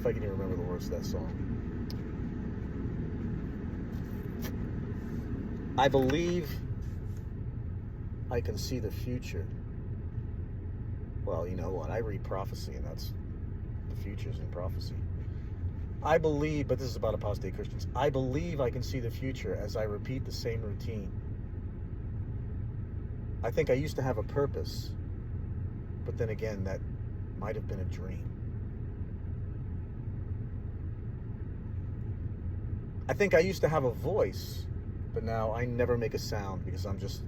if I can even remember the words of that song. I believe I can see the future. Well, you know what? I read prophecy, and that's the future's in prophecy. I believe, but this is about apostate Christians, I believe I can see the future as I repeat the same routine. I think I used to have a purpose, but then again, that might have been a dream. I think I used to have a voice, but now I never make a sound because I'm just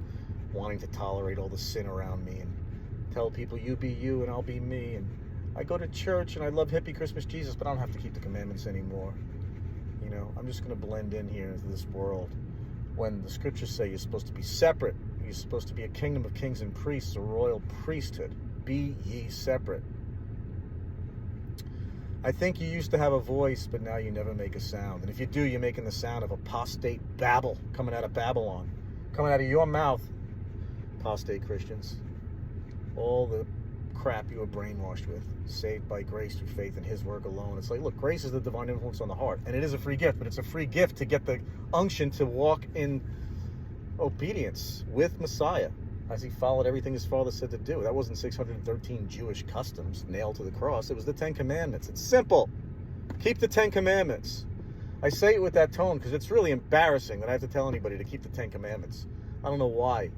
wanting to tolerate all the sin around me and tell people, you be you and I'll be me. And I go to church and I love hippie Christmas Jesus, but I don't have to keep the commandments anymore. You know, I'm just going to blend in here into this world. When the scriptures say you're supposed to be separate, you're supposed to be a kingdom of kings and priests, a royal priesthood. Be ye separate. I think you used to have a voice, but now you never make a sound. And if you do, you're making the sound of apostate babble coming out of Babylon, coming out of your mouth, apostate Christians. All the crap you were brainwashed with, saved by grace through faith in his work alone. It's like, look, grace is the divine influence on the heart, and it is a free gift, but it's a free gift to get the unction to walk in obedience with Messiah as he followed everything his father said to do. That wasn't 613 Jewish customs nailed to the cross. It was the 10 Commandments. It's simple. Keep the 10 Commandments. I say it with that tone because it's really embarrassing that I have to tell anybody to keep the 10 Commandments. I don't know why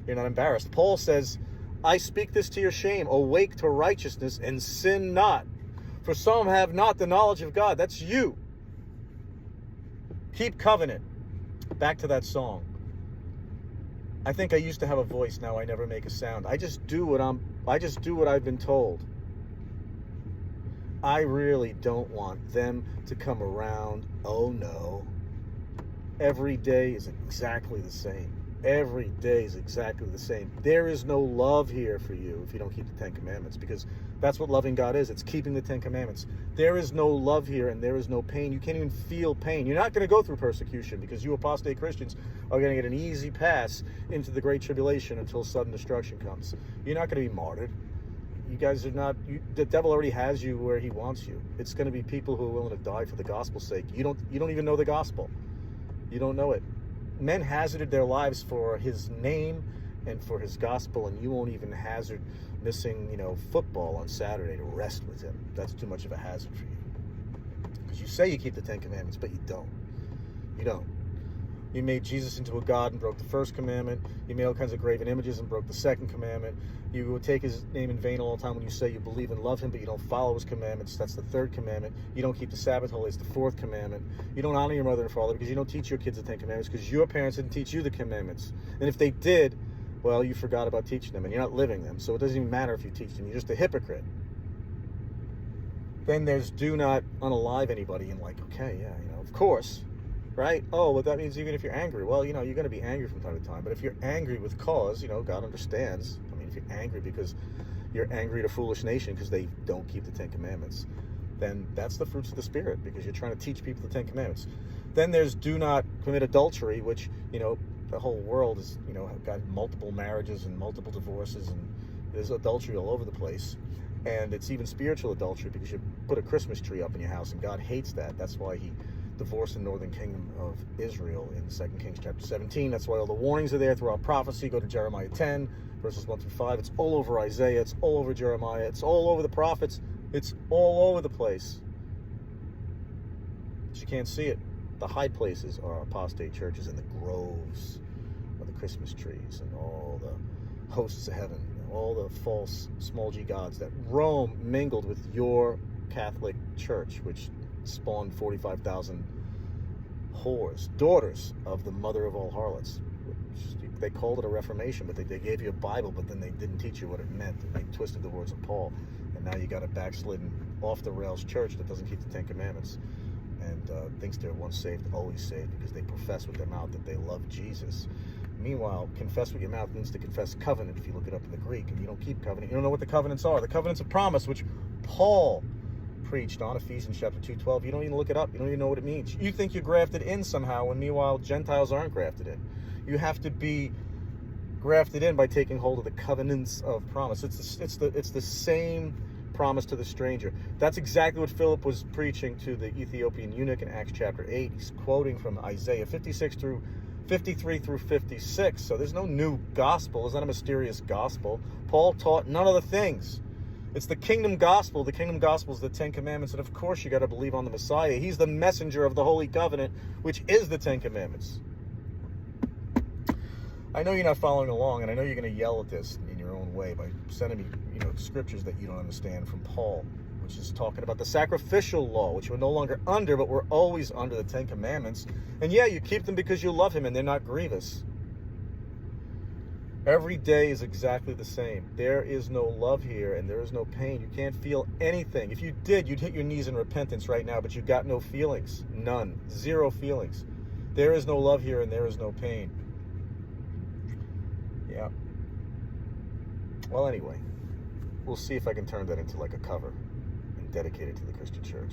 you're not embarrassed. Paul says, I speak this to your shame. Awake to righteousness and sin not. For some have not the knowledge of God. That's you. Keep covenant. Back to that song. I think I used to have a voice. Now I never make a sound. I just do what I've been told. I really don't want them to come around. Oh no. Every day is exactly the same. Every day is exactly the same. There is no love here for you if you don't keep the 10 Commandments, because that's what loving God is. It's keeping the 10 Commandments. There is no love here and there is no pain. You can't even feel pain. You're not going to go through persecution because you apostate Christians are going to get an easy pass into the Great Tribulation until sudden destruction comes. You're not going to be martyred. You guys are not, the devil already has you where he wants you. It's going to be people who are willing to die for the gospel's sake. You don't even know the gospel. You don't know it. Men hazarded their lives for his name and for his gospel, and you won't even hazard missing, football on Saturday to rest with him. That's too much of a hazard for you. Because you say you keep the 10 Commandments, but you don't. You don't. You made Jesus into a god and broke the first commandment. You made all kinds of graven images and broke the second commandment. You would take his name in vain all the time when you say you believe and love him, but you don't follow his commandments. That's the third commandment. You don't keep the Sabbath holy. It's the fourth commandment. You don't honor your mother and father because you don't teach your kids the 10 Commandments because your parents didn't teach you the commandments. And if they did, well, you forgot about teaching them and you're not living them. So it doesn't even matter if you teach them. You're just a hypocrite. Then there's do not unalive anybody and okay, yeah, of course. Right? Oh, well, that means even if you're angry. Well, you're going to be angry from time to time. But if you're angry with cause, God understands. I mean, if you're angry because you're angry at a foolish nation because they don't keep the 10 Commandments, then that's the fruits of the Spirit because you're trying to teach people the 10 Commandments. Then there's do not commit adultery, which, the whole world is, got multiple marriages and multiple divorces, and there's adultery all over the place. And it's even spiritual adultery because you put a Christmas tree up in your house, and God hates that. That's why he divorced the northern kingdom of Israel in 2 Kings chapter 17. That's why all the warnings are there throughout prophecy. Go to Jeremiah 10, verses 1 through 5. It's all over Isaiah. It's all over Jeremiah. It's all over the prophets. It's all over the place. But you can't see it. The high places are apostate churches, and the groves are the Christmas trees and all the hosts of heaven, all the false small g gods that Rome mingled with your Catholic Church, which spawned 45,000 whores, daughters of the mother of all harlots. They called it a reformation, but they gave you a Bible, but then they didn't teach you what it meant, and they twisted the words of Paul. And now you got a backslidden, off-the-rails church that doesn't keep the 10 Commandments and thinks they're once saved, always saved, because they profess with their mouth that they love Jesus. Meanwhile, confess with your mouth means to confess covenant if you look it up in the Greek, and you don't keep covenant. You don't know what the covenants are. The covenants of promise, which Paul preached on, Ephesians chapter 2:12. You don't even look it up. You don't even know what it means. You think you're grafted in somehow, when meanwhile Gentiles aren't grafted in. You have to be grafted in by taking hold of the covenants of promise. It's the same promised to the stranger. That's exactly what Philip was preaching to the Ethiopian eunuch in Acts chapter 8. He's quoting from Isaiah 53 through 56. So there's no new gospel. It's not a mysterious gospel. Paul taught none of the things. It's the kingdom gospel. The kingdom gospel is the 10 Commandments, and of course you got to believe on the Messiah. He's the messenger of the Holy Covenant, which is the 10 Commandments. I know you're not following along, and I know you're going to yell at this in your own way by sending me, scriptures that you don't understand from Paul, which is talking about the sacrificial law, which we're no longer under, but we're always under the 10 Commandments. And yeah, you keep them because you love him, and they're not grievous. Every day is exactly the same. There is no love here, and there is no pain. You can't feel anything. If you did, you'd hit your knees in repentance right now, but you got no feelings. None. Zero feelings. There is no love here, and there is no pain. Yeah. Well, anyway, we'll see if I can turn that into like a cover and dedicate it to the Christian church.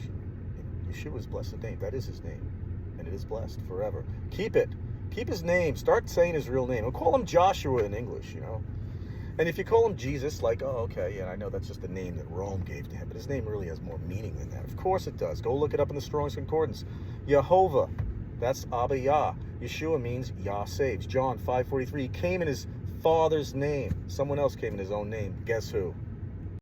Yeshua's blessed name. That is his name, and it is blessed forever. Keep it. Keep his name. Start saying his real name. And call him Joshua in English, And if you call him Jesus, like, oh, okay, yeah, I know that's just the name that Rome gave to him, but his name really has more meaning than that. Of course it does. Go look it up in the Strong's Concordance. Yehovah, that's Abba Yah. Yeshua means Yah saves. John 5:43, he came in his Father's name. Someone else came in his own name. Guess who?